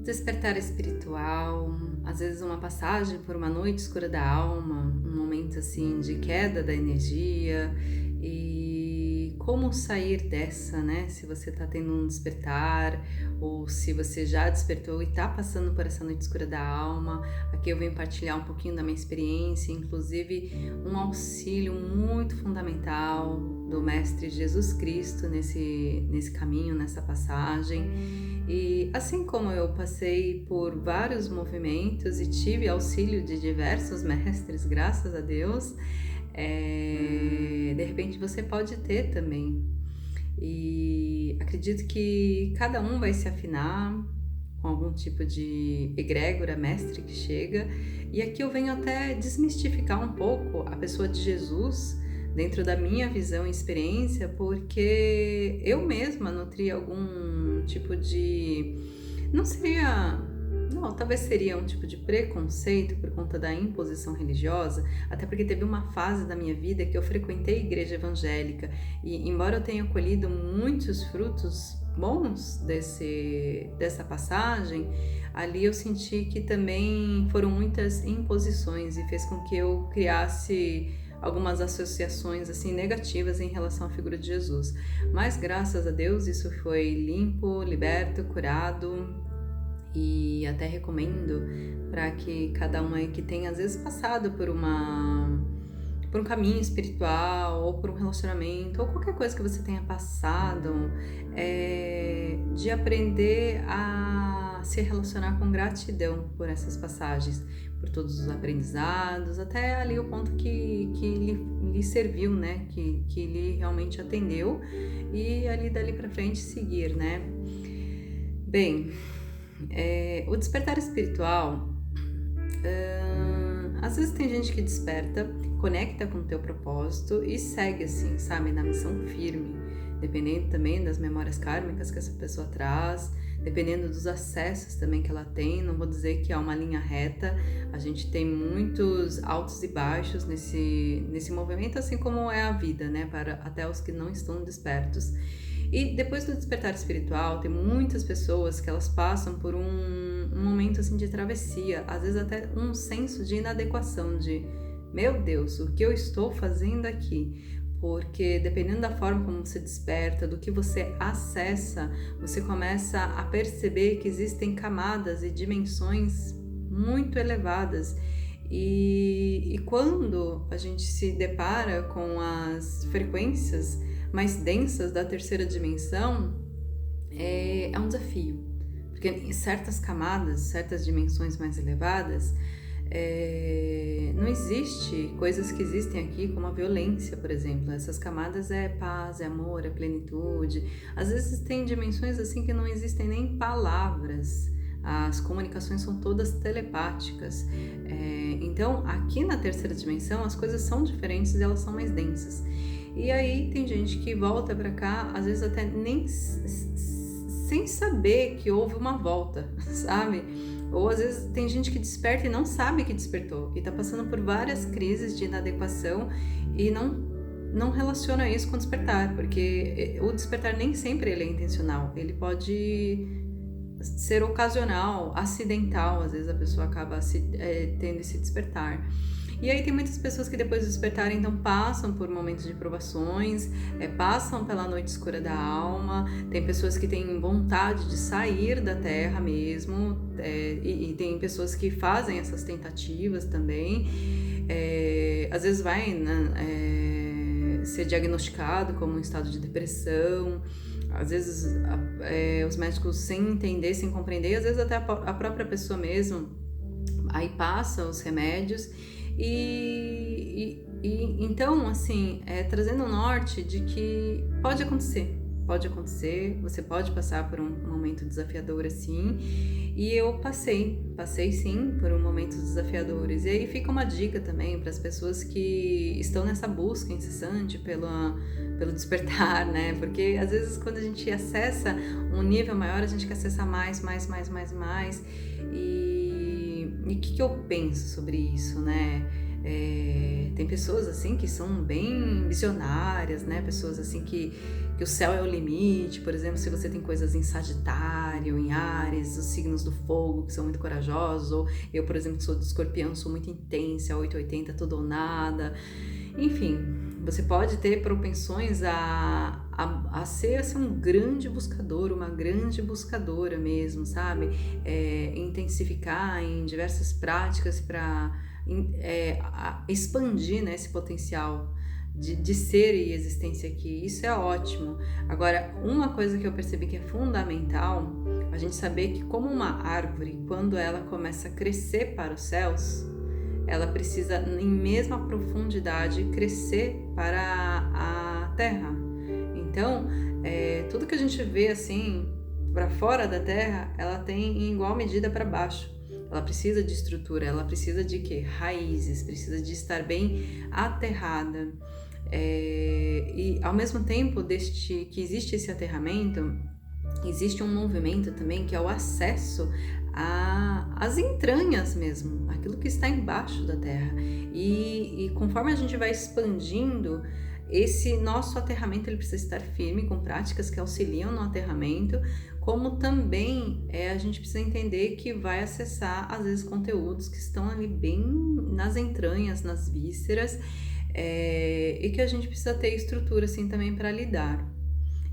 Despertar espiritual, às vezes uma passagem por uma noite escura da alma, um momento assim de queda da energia e como sair dessa, né? Se você tá tendo um despertar ou se você já despertou e tá passando por essa noite escura da alma, aqui eu venho partilhar um pouquinho da minha experiência, inclusive um auxílio muito fundamental do Mestre Jesus Cristo nesse caminho, nessa passagem. E assim como eu passei por vários movimentos e tive auxílio de diversos mestres, graças a Deus, de repente você pode ter também. E acredito que cada um vai se afinar com algum tipo de egrégora, mestre que chega. E aqui eu venho até desmistificar um pouco a pessoa de Jesus dentro da minha visão e experiência, porque eu mesma nutri algum tipo de... talvez seria um tipo de preconceito por conta da imposição religiosa, até porque teve uma fase da minha vida que eu frequentei a igreja evangélica e embora eu tenha colhido muitos frutos bons dessa passagem, ali eu senti que também foram muitas imposições e fez com que eu criasse algumas associações assim negativas em relação à figura de Jesus. Mas graças a Deus isso foi limpo, liberto, curado. E até recomendo para que cada um aí que tenha às vezes passado por um caminho espiritual ou por um relacionamento ou qualquer coisa que você tenha passado, de aprender a se relacionar com gratidão por essas passagens, por todos os aprendizados, até ali o ponto que lhe serviu, né? Que lhe realmente atendeu e ali dali para frente seguir, né? Bem, o despertar espiritual, às vezes tem gente que desperta, conecta com o teu propósito e segue assim, sabe, na missão firme, dependendo também das memórias kármicas que essa pessoa traz, dependendo dos acessos também que ela tem. Não vou dizer que é uma linha reta, a gente tem muitos altos e baixos nesse movimento, assim como é a vida, né, para até os que não estão despertos. E depois do despertar espiritual, tem muitas pessoas que elas passam por um momento assim de travessia, às vezes até um senso de inadequação, de meu Deus, o que eu estou fazendo aqui? Porque dependendo da forma como você desperta, do que você acessa, você começa a perceber que existem camadas e dimensões muito elevadas. E quando a gente se depara com as frequências mais densas da terceira dimensão, é um desafio, porque em certas camadas, certas dimensões mais elevadas, não existe coisas que existem aqui como a violência, por exemplo. Essas camadas é paz, é amor, é plenitude. Às vezes tem dimensões assim que não existem nem palavras, as comunicações são todas telepáticas. Então aqui na terceira dimensão as coisas são diferentes e elas são mais densas. E aí tem gente que volta pra cá, às vezes até nem sem saber que houve uma volta, sabe? Ou às vezes tem gente que desperta e não sabe que despertou, e tá passando por várias crises de inadequação e não relaciona isso com despertar, porque o despertar nem sempre ele é intencional, ele pode ser ocasional, acidental, às vezes a pessoa acaba tendo esse despertar. E aí tem muitas pessoas que depois de despertarem, então passam por momentos de provações, passam pela noite escura da alma, tem pessoas que têm vontade de sair da Terra mesmo, e tem pessoas que fazem essas tentativas também, às vezes vai ser diagnosticado como um estado de depressão, às vezes os médicos sem entender, sem compreender, às vezes até a própria pessoa mesmo, aí passa os remédios. E então, assim, trazendo o norte de que pode acontecer, você pode passar por um momento desafiador assim, e eu passei sim por um momentos desafiadores. E aí fica uma dica também para as pessoas que estão nessa busca incessante pelo despertar, né? Porque às vezes quando a gente acessa um nível maior, a gente quer acessar mais. E o que eu penso sobre isso, né? Tem pessoas assim que são bem visionárias, né? Pessoas assim que o céu é o limite. Por exemplo, se você tem coisas em Sagitário, em Áries, os signos do fogo que são muito corajosos, ou eu, por exemplo, que sou de Escorpião, sou muito intensa, 880, tudo ou nada. Enfim, você pode ter propensões a ser assim, um grande buscador, uma grande buscadora mesmo, sabe? Intensificar em diversas práticas para expandir, né, esse potencial de ser e existência aqui. Isso é ótimo. Agora, uma coisa que eu percebi que é fundamental, a gente saber que como uma árvore, quando ela começa a crescer para os céus, ela precisa, em mesma profundidade, crescer para a terra. Então, tudo que a gente vê assim para fora da terra, ela tem em igual medida para baixo. Ela precisa de estrutura, ela precisa de quê? Raízes, precisa de estar bem aterrada. E ao mesmo tempo que existe esse aterramento, existe um movimento também que é o acesso às entranhas mesmo, aquilo que está embaixo da terra. E conforme a gente vai expandindo, esse nosso aterramento ele precisa estar firme com práticas que auxiliam no aterramento, como também a gente precisa entender que vai acessar às vezes conteúdos que estão ali bem nas entranhas, nas vísceras, e que a gente precisa ter estrutura assim também para lidar.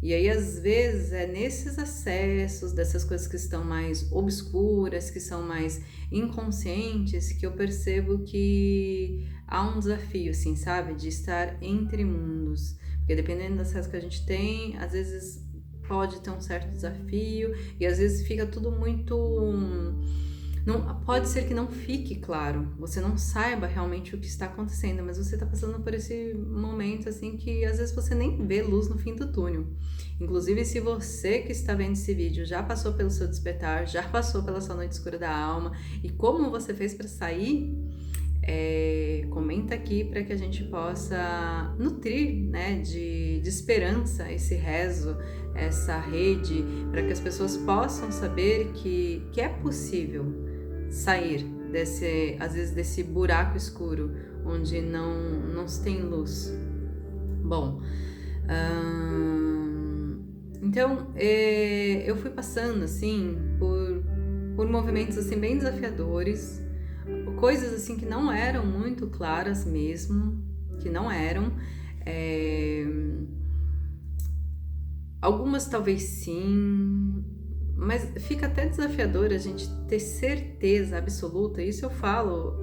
E aí às vezes é nesses acessos dessas coisas que estão mais obscuras, que são mais inconscientes, que eu percebo que há um desafio, assim, sabe? De estar entre mundos. Porque dependendo das coisas que a gente tem, às vezes pode ter um certo desafio e às vezes fica tudo muito... Não, pode ser que não fique claro, você não saiba realmente o que está acontecendo, mas você está passando por esse momento assim que às vezes você nem vê luz no fim do túnel. Inclusive, se você que está vendo esse vídeo já passou pelo seu despertar, já passou pela sua noite escura da alma e como você fez para sair, comenta aqui para que a gente possa nutrir, né, de esperança esse rezo, essa rede, para que as pessoas possam saber que é possível sair às vezes desse buraco escuro onde não se tem luz. Bom, então eu fui passando assim por movimentos assim bem desafiadores, coisas assim que não eram muito claras mesmo, que não eram. Algumas talvez sim, mas fica até desafiador a gente ter certeza absoluta. Isso eu falo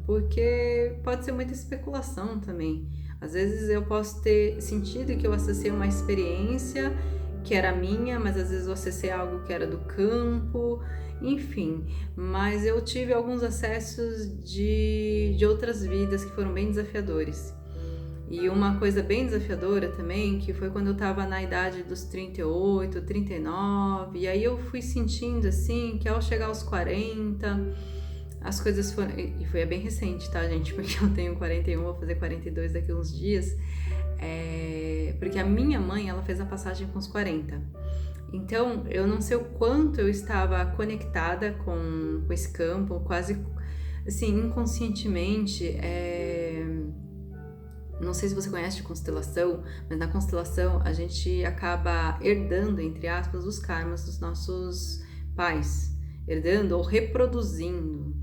porque pode ser muita especulação também. Às vezes eu posso ter sentido que eu acessei uma experiência que era minha, mas às vezes eu acessei algo que era do campo, enfim. Mas eu tive alguns acessos de outras vidas que foram bem desafiadores. E uma coisa bem desafiadora também, que foi quando eu tava na idade dos 38, 39, e aí eu fui sentindo assim, que ao chegar aos 40, as coisas foram... E foi bem recente, tá, gente? Porque eu tenho 41, vou fazer 42 daqui a uns dias. Porque a minha mãe, ela fez a passagem com os 40. Então, eu não sei o quanto eu estava conectada com esse campo, quase, assim, inconscientemente. Não sei se você conhece de constelação, mas na constelação a gente acaba herdando, entre aspas, os karmas dos nossos pais. Herdando ou reproduzindo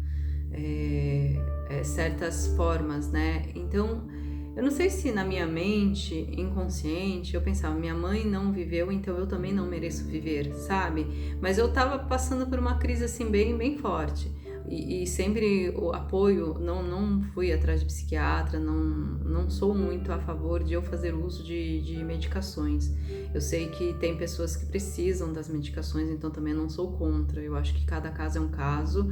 certas formas, né? Então, eu não sei se na minha mente inconsciente eu pensava, minha mãe não viveu, então eu também não mereço viver, sabe? Mas eu tava passando por uma crise assim bem forte. E sempre o apoio, não fui atrás de psiquiatra, não sou muito a favor de eu fazer uso de medicações. Eu sei que tem pessoas que precisam das medicações, então também não sou contra. Eu acho que cada caso é um caso.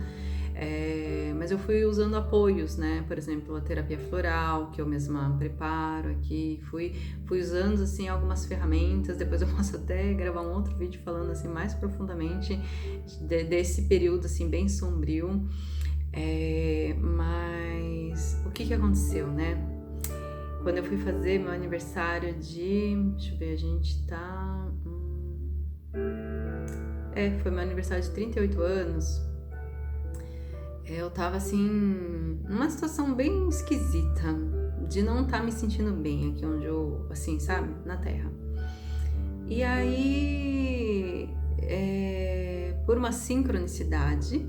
Mas eu fui usando apoios, né? Por exemplo, a terapia floral, que eu mesma preparo aqui. Fui usando, assim, algumas ferramentas. Depois eu posso até gravar um outro vídeo falando, assim, mais profundamente desse período, assim, bem sombrio. Mas o que aconteceu, né? Quando eu fui fazer meu aniversário deixa eu ver, a gente tá... foi meu aniversário de 38 anos... eu tava assim, numa situação bem esquisita, de não estar me sentindo bem aqui onde eu, assim, sabe, na Terra. E aí, por uma sincronicidade,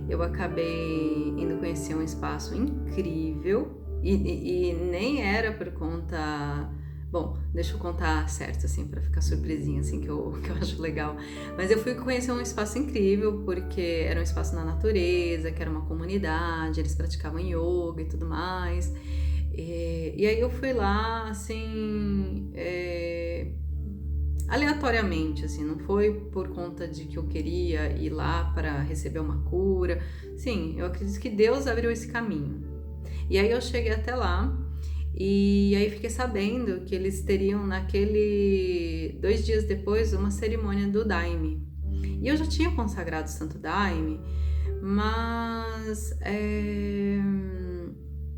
eu acabei indo conhecer um espaço incrível e nem era por conta. Bom, deixa eu contar certo, assim, pra ficar surpresinha, assim, que eu acho legal. Mas eu fui conhecer um espaço incrível, porque era um espaço na natureza, que era uma comunidade, eles praticavam yoga e tudo mais. E aí eu fui lá, assim, aleatoriamente, assim, não foi por conta de que eu queria ir lá para receber uma cura. Sim, eu acredito que Deus abriu esse caminho. E aí eu cheguei até lá e aí fiquei sabendo que eles teriam 2 dias depois uma cerimônia do Daime. E eu já tinha consagrado o Santo Daime, mas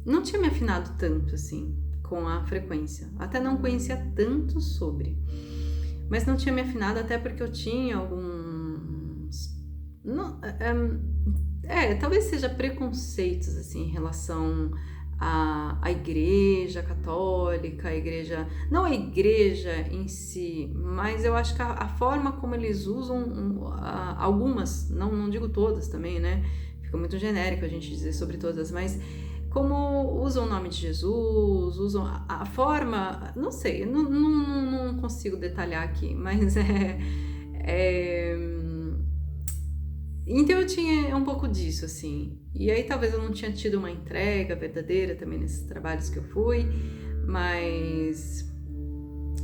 não tinha me afinado tanto assim com a frequência. Até não conhecia tanto sobre. Mas não tinha me afinado até porque eu tinha alguns... Não, talvez seja preconceitos assim, em relação à igreja católica, a igreja... Não a igreja em si, mas eu acho que a forma como eles usam algumas, não digo todas também, né? Fica muito genérico a gente dizer sobre todas, mas... como usam o nome de Jesus, usam a forma, não sei, não consigo detalhar aqui, mas então eu tinha um pouco disso, assim, e aí talvez eu não tinha tido uma entrega verdadeira também nesses trabalhos que eu fui, mas,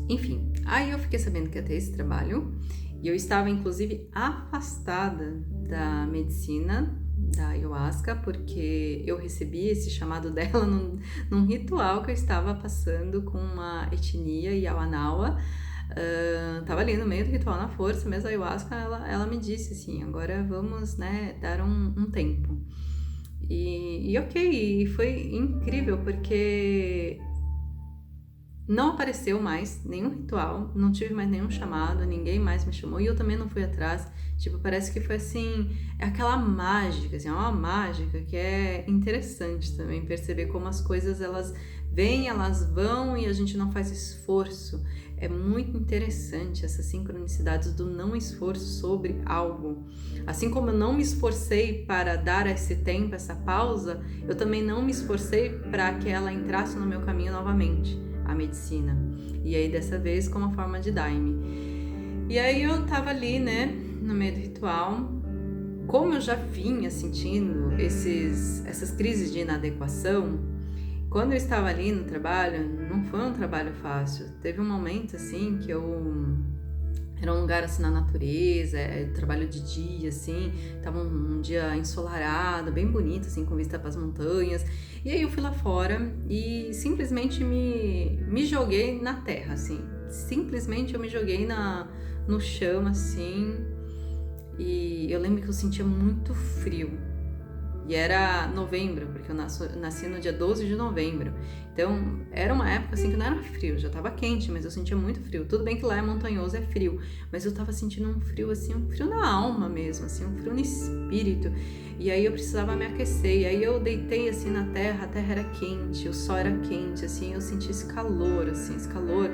enfim, aí eu fiquei sabendo que ia ter esse trabalho, e eu estava inclusive afastada da medicina, da ayahuasca, porque eu recebi esse chamado dela num ritual que eu estava passando com uma etnia Yawanawa. Tava ali no meio do ritual na força, mesmo a ayahuasca, ela me disse assim, agora vamos, né, dar um tempo. E ok, e foi incrível, porque não apareceu mais nenhum ritual, não tive mais nenhum chamado, ninguém mais me chamou e eu também não fui atrás. Tipo, parece que foi assim, é aquela mágica, assim, é uma mágica que é interessante também perceber como as coisas elas vêm, elas vão e a gente não faz esforço. É muito interessante essas sincronicidades do não esforço sobre algo. Assim como eu não me esforcei para dar esse tempo, essa pausa, eu também não me esforcei para que ela entrasse no meu caminho novamente, a medicina. E aí dessa vez com uma forma de Daime. E aí eu tava ali, né, no meio do ritual, como eu já vinha sentindo essas crises de inadequação, quando eu estava ali no trabalho, não foi um trabalho fácil. Teve um momento assim que era um lugar assim na natureza, trabalho de dia assim, tava um dia ensolarado, bem bonito assim, com vista para as montanhas. E aí eu fui lá fora e simplesmente me joguei na terra assim. Simplesmente eu me joguei no chão assim. E eu lembro que eu sentia muito frio. E era novembro, porque eu nasci no dia 12 de novembro. Então, era uma época assim que não era frio, já tava quente, mas eu sentia muito frio. Tudo bem que lá é montanhoso, é frio, mas eu tava sentindo um frio assim, um frio na alma mesmo, assim, um frio no espírito. E aí eu precisava me aquecer. E aí eu deitei assim na terra, a terra era quente, o sol era quente, assim, eu senti esse calor, assim, esse calor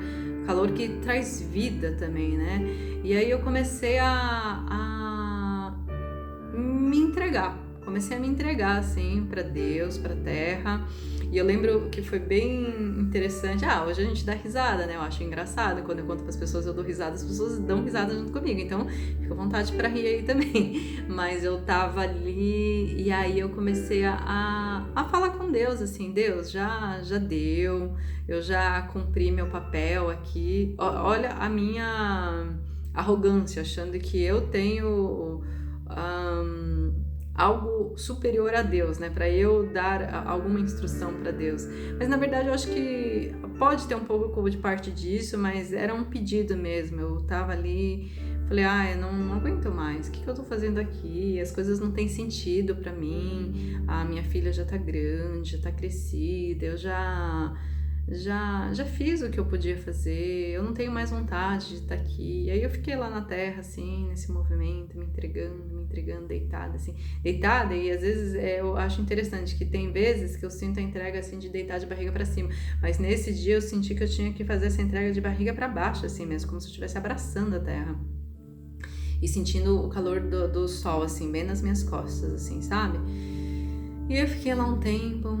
que traz vida também, né? E aí eu comecei a me entregar. Comecei a me entregar, assim, para Deus, para a terra. E eu lembro que foi bem interessante. Hoje a gente dá risada, né? Eu acho engraçado. Quando eu conto para as pessoas, eu dou risada, as pessoas dão risada junto comigo. Então, fica à vontade para rir aí também. Mas eu tava ali e aí eu comecei a falar com Deus, assim. Deus, já deu. Eu já cumpri meu papel aqui. Olha a minha arrogância, achando que eu tenho... algo superior a Deus, né? Para eu dar alguma instrução para Deus. Mas na verdade eu acho que pode ter um pouco de parte disso, mas era um pedido mesmo. Eu tava ali, falei, eu não aguento mais. O que eu tô fazendo aqui? As coisas não têm sentido para mim. A minha filha já tá grande, já tá crescida. Eu já já fiz o que eu podia fazer, eu não tenho mais vontade de estar aqui. E aí eu fiquei lá na terra, assim, nesse movimento, me entregando, deitada, assim. Deitada, e às vezes eu acho interessante que tem vezes que eu sinto a entrega, assim, de deitar de barriga para cima. Mas nesse dia eu senti que eu tinha que fazer essa entrega de barriga para baixo, assim mesmo, como se eu estivesse abraçando a terra. E sentindo o calor do sol, assim, bem nas minhas costas, assim, sabe? E eu fiquei lá um tempo.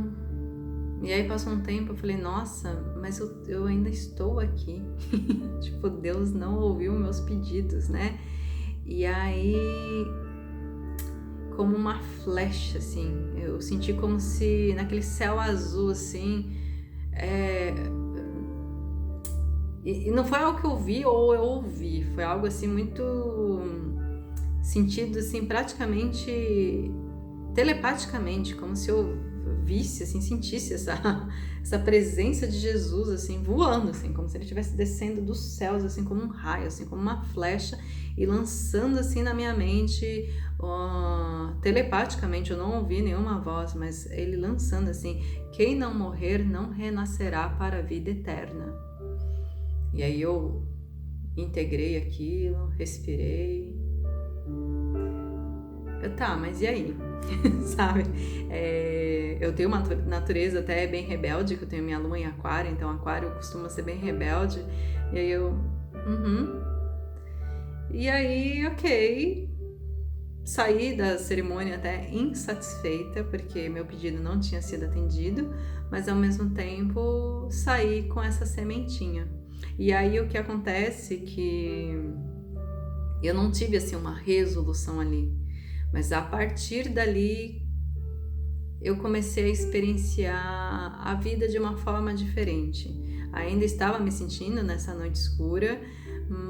E aí passou um tempo, eu falei, nossa, mas eu ainda estou aqui. Tipo, Deus não ouviu meus pedidos, né? E aí, como uma flecha, assim, eu senti como se naquele céu azul, assim, e não foi algo que eu vi ou eu ouvi, foi algo assim muito sentido, assim, praticamente telepaticamente, como se eu visse, assim, sentisse essa presença de Jesus, assim, voando, assim, como se ele estivesse descendo dos céus, assim, como um raio, assim, como uma flecha, e lançando, assim, na minha mente, telepaticamente, eu não ouvi nenhuma voz, mas ele lançando, assim, quem não morrer não renascerá para a vida eterna. E aí eu integrei aquilo, respirei. Tá, mas e aí? Sabe? Eu tenho uma natureza até bem rebelde, que eu tenho minha lua em aquário, então aquário costuma ser bem rebelde. E aí eu... E aí, ok. Saí da cerimônia até insatisfeita, porque meu pedido não tinha sido atendido, mas ao mesmo tempo saí com essa sementinha. E aí o que acontece é que eu não tive assim uma resolução ali. Mas a partir dali, eu comecei a experienciar a vida de uma forma diferente. Ainda estava me sentindo nessa noite escura,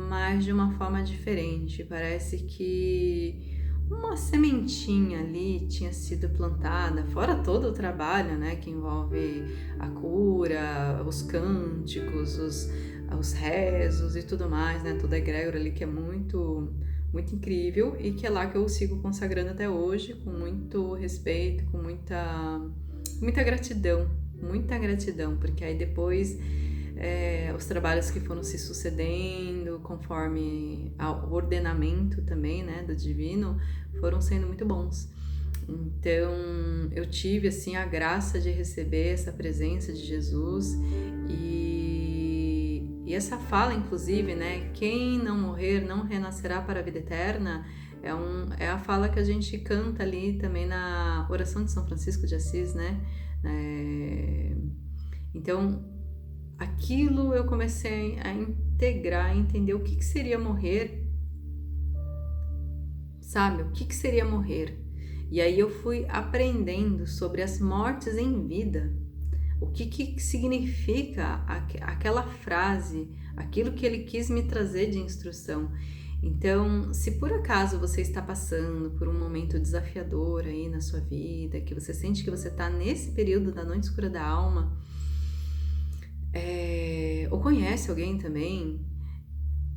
mas de uma forma diferente. Parece que uma sementinha ali tinha sido plantada, fora todo o trabalho, né, que envolve a cura, os cânticos, os rezos e tudo mais, né, toda a egrégora ali que é muito incrível e que é lá que eu sigo consagrando até hoje, com muito respeito, com muita gratidão, porque aí depois os trabalhos que foram se sucedendo conforme o ordenamento também, né, do divino, foram sendo muito bons. Então eu tive assim a graça de receber essa presença de Jesus e essa fala, inclusive, né? Quem não morrer não renascerá para a vida eterna, é a fala que a gente canta ali também na oração de São Francisco de Assis, né? Então, aquilo eu comecei a integrar, a entender o que seria morrer, sabe? O que seria morrer? E aí eu fui aprendendo sobre as mortes em vida. O que significa aquela frase, aquilo que ele quis me trazer de instrução. Então, se por acaso você está passando por um momento desafiador aí na sua vida, que você sente que você está nesse período da noite escura da alma, ou conhece alguém também,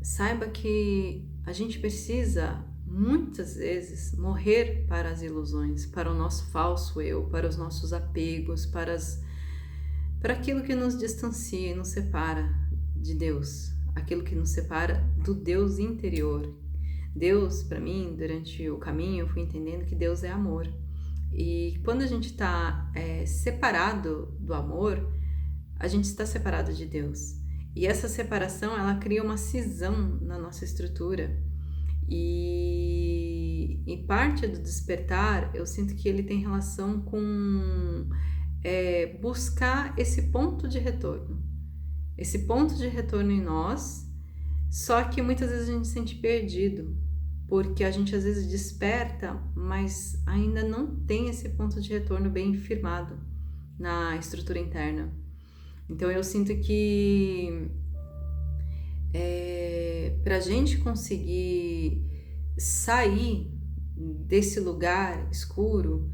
saiba que a gente precisa muitas vezes morrer para as ilusões, para o nosso falso eu, para os nossos apegos, para aquilo que nos distancia e nos separa de Deus, aquilo que nos separa do Deus interior. Deus, para mim, durante o caminho, eu fui entendendo que Deus é amor. E quando a gente está separado do amor, a gente está separado de Deus. E essa separação, ela cria uma cisão na nossa estrutura. E parte do despertar, eu sinto que ele tem relação com buscar esse ponto de retorno. Esse ponto de retorno em nós, só que muitas vezes a gente se sente perdido, porque a gente às vezes desperta, mas ainda não tem esse ponto de retorno bem firmado na estrutura interna. Então eu sinto que para a gente conseguir sair desse lugar escuro,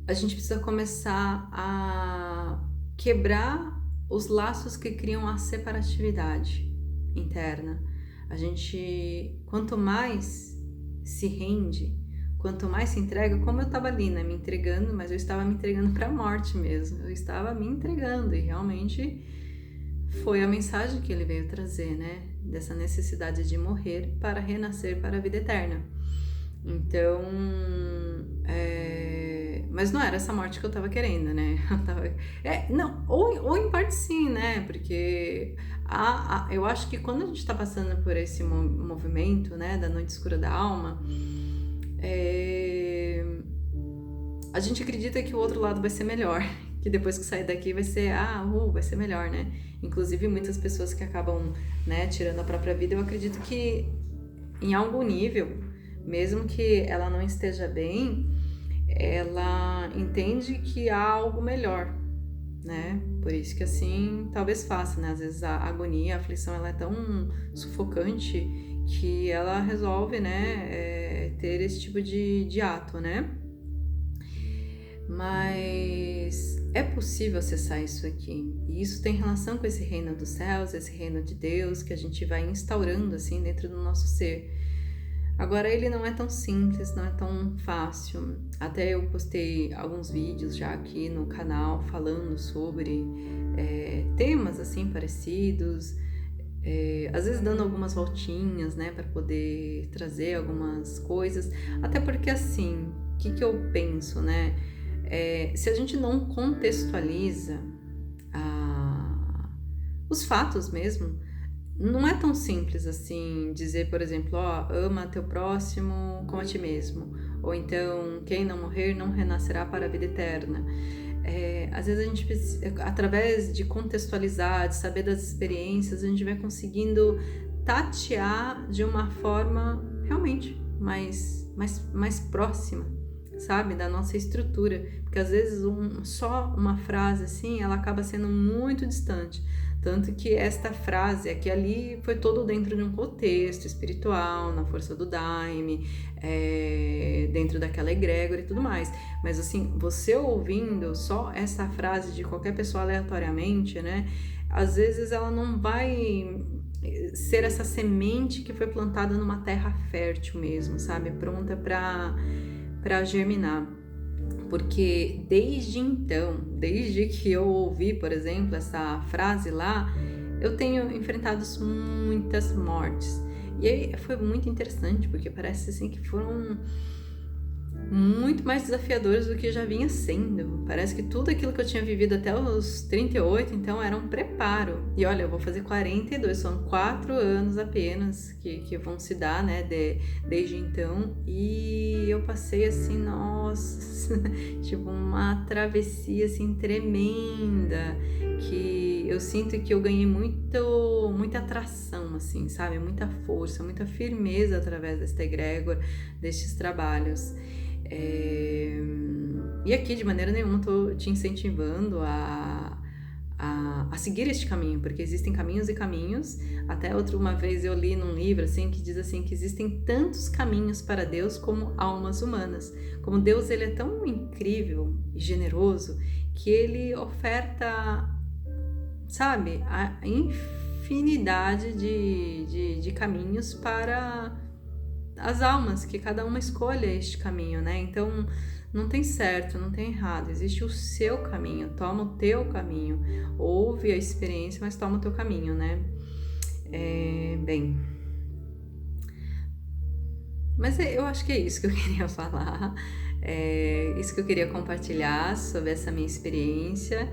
a gente precisa começar a quebrar os laços que criam a separatividade interna. A gente, quanto mais se rende, quanto mais se entrega, como eu estava ali, né, me entregando, mas eu estava me entregando para a morte mesmo, eu estava me entregando, e realmente foi a mensagem que ele veio trazer, né, dessa necessidade de morrer para renascer para a vida eterna. Então, mas não era essa morte que eu tava querendo, né? Não, ou em parte sim, né? Porque eu acho que quando a gente tá passando por esse movimento, né, da noite escura da alma, a gente acredita que o outro lado vai ser melhor, que depois que sair daqui vai ser, vai ser melhor, né? Inclusive muitas pessoas que acabam, né, tirando a própria vida, eu acredito que em algum nível, mesmo que ela não esteja bem, ela entende que há algo melhor, né? Por isso que assim, talvez faça, né? Às vezes a agonia, a aflição, ela é tão sufocante que ela resolve, né, ter esse tipo de ato, né? Mas é possível acessar isso aqui. E isso tem relação com esse reino dos céus, esse reino de Deus que a gente vai instaurando assim dentro do nosso ser. Agora ele não é tão simples, não é tão fácil. Até eu postei alguns vídeos já aqui no canal falando sobre temas assim parecidos, às vezes dando algumas voltinhas, né, para poder trazer algumas coisas. Até porque assim, o que eu penso, né? Se a gente não contextualiza os fatos mesmo, não é tão simples assim dizer, por exemplo, ama teu próximo como a ti mesmo, ou então quem não morrer não renascerá para a vida eterna. Às vezes a gente, através de contextualizar, de saber das experiências, a gente vai conseguindo tatear de uma forma realmente mais próxima, sabe, da nossa estrutura, porque às vezes só uma frase assim, ela acaba sendo muito distante. Tanto que esta frase aqui ali foi todo dentro de um contexto espiritual, na força do Daime, dentro daquela egrégora e tudo mais. Mas assim, você ouvindo só essa frase de qualquer pessoa aleatoriamente, né? Às vezes ela não vai ser essa semente que foi plantada numa terra fértil mesmo, sabe? Pronta para germinar. Porque desde que eu ouvi, por exemplo, essa frase lá, eu tenho enfrentado muitas mortes. E aí foi muito interessante, porque parece assim que foram muito mais desafiadoras do que já vinha sendo. Parece que tudo aquilo que eu tinha vivido até os 38, então era um preparo. E olha, eu vou fazer 42, são 4 anos apenas que vão se dar, né, desde então. E eu passei assim, nossa, tipo uma travessia assim tremenda, que eu sinto que eu ganhei muita atração, assim, sabe? Muita força, muita firmeza através desta egrégora, destes trabalhos. E aqui de maneira nenhuma estou te incentivando a seguir este caminho, porque existem caminhos e caminhos. Até uma vez eu li num livro assim que diz assim que existem tantos caminhos para Deus como almas humanas. Como Deus, ele é tão incrível e generoso que ele oferta, sabe, a infinidade de caminhos para as almas, que cada uma escolha este caminho, né? Então não tem certo, não tem errado, existe o seu caminho, toma o teu caminho, ouve a experiência, mas toma o teu caminho, né? Mas eu acho que é isso que eu queria falar, isso que eu queria compartilhar sobre essa minha experiência,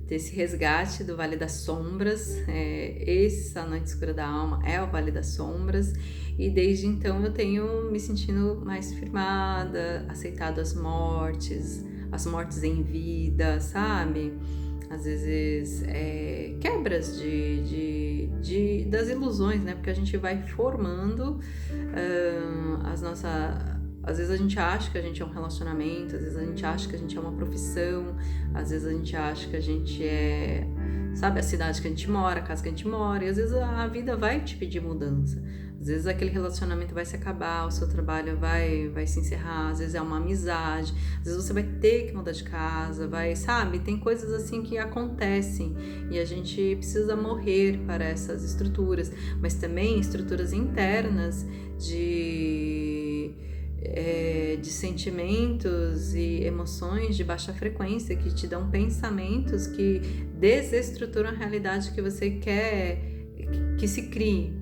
desse resgate do Vale das Sombras. Essa Noite Escura da Alma é o Vale das Sombras, e desde então eu tenho me sentindo mais firmada, aceitado as mortes em vida, sabe? Às vezes quebras das ilusões, né? Porque a gente vai formando às vezes a gente acha que a gente é um relacionamento, às vezes a gente acha que a gente é uma profissão, às vezes a gente acha que a gente é, sabe, a cidade que a gente mora, a casa que a gente mora, e às vezes a vida vai te pedir mudança. Às vezes aquele relacionamento vai se acabar, o seu trabalho vai se encerrar, às vezes é uma amizade, às vezes você vai ter que mudar de casa, sabe? Tem coisas assim que acontecem e a gente precisa morrer para essas estruturas, mas também estruturas internas de de sentimentos e emoções de baixa frequência que te dão pensamentos que desestruturam a realidade que você quer que se crie.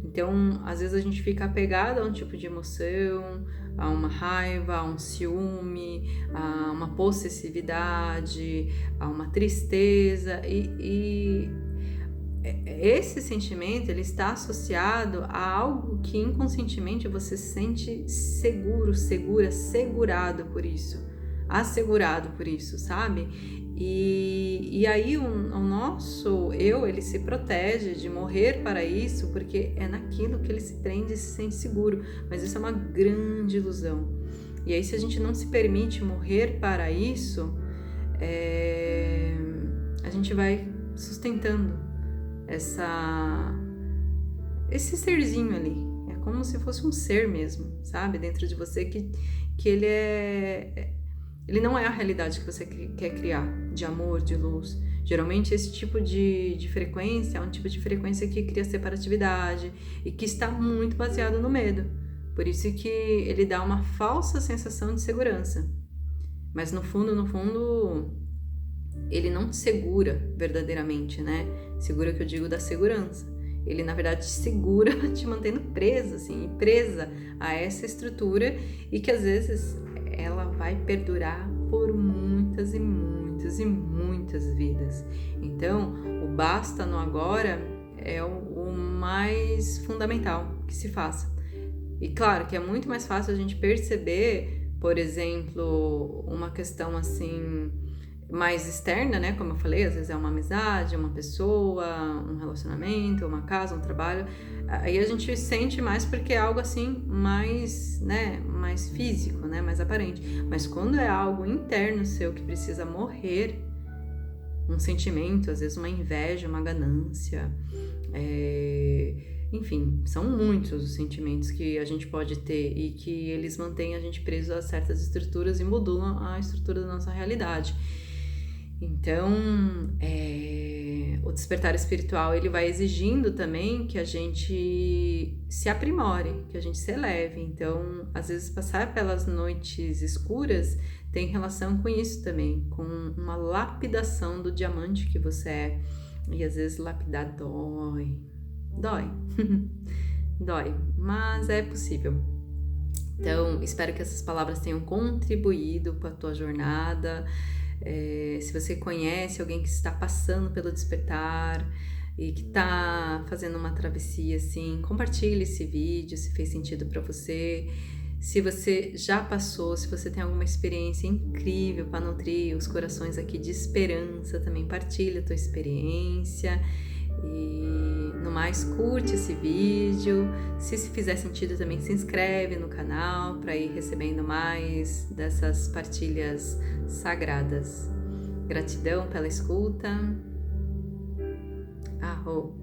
Então, às vezes a gente fica apegado a um tipo de emoção, a uma raiva, a um ciúme, a uma possessividade, a uma tristeza e esse sentimento ele está associado a algo que inconscientemente você se sente seguro, segura, segurado por isso, assegurado por isso, sabe? E aí o nosso eu, ele se protege de morrer para isso, porque é naquilo que ele se prende e se sente seguro, mas isso é uma grande ilusão. E aí se a gente não se permite morrer para isso, a gente vai sustentando esse serzinho ali. É como se fosse um ser mesmo, sabe? Dentro de você que ele não é a realidade que você quer criar, de amor, de luz. Geralmente esse tipo de frequência é um tipo de frequência que cria separatividade e que está muito baseado no medo. Por isso que ele dá uma falsa sensação de segurança. Mas no fundo, ele não te segura verdadeiramente, né? Segura que eu digo da segurança. Ele, na verdade, te segura te mantendo presa, assim, presa a essa estrutura e que, às vezes, ela vai perdurar por muitas e muitas e muitas vidas. Então, o basta no agora é o mais fundamental que se faça. E, claro, que é muito mais fácil a gente perceber, por exemplo, uma questão, assim, mais externa, né? Como eu falei, às vezes é uma amizade, uma pessoa, um relacionamento, uma casa, um trabalho. Aí a gente sente mais porque é algo assim mais, né? Mais físico, né? Mais aparente. Mas quando é algo interno seu que precisa morrer, um sentimento, às vezes uma inveja, uma ganância, enfim, são muitos os sentimentos que a gente pode ter e que eles mantêm a gente preso a certas estruturas e modulam a estrutura da nossa realidade. Então, o despertar espiritual, ele vai exigindo também que a gente se aprimore, que a gente se eleve. Então, às vezes, passar pelas noites escuras tem relação com isso também, com uma lapidação do diamante que você é. E às vezes lapidar dói, dói, mas é possível. Então, espero que essas palavras tenham contribuído com a tua jornada. Se você conhece alguém que está passando pelo despertar e que está fazendo uma travessia assim, compartilhe esse vídeo se fez sentido para você. Se você já passou, se você tem alguma experiência incrível para nutrir os corações aqui de esperança, também partilha a tua experiência. E no mais, curte esse vídeo. Se fizer sentido, também se inscreve no canal para ir recebendo mais dessas partilhas sagradas. Gratidão pela escuta. Arro.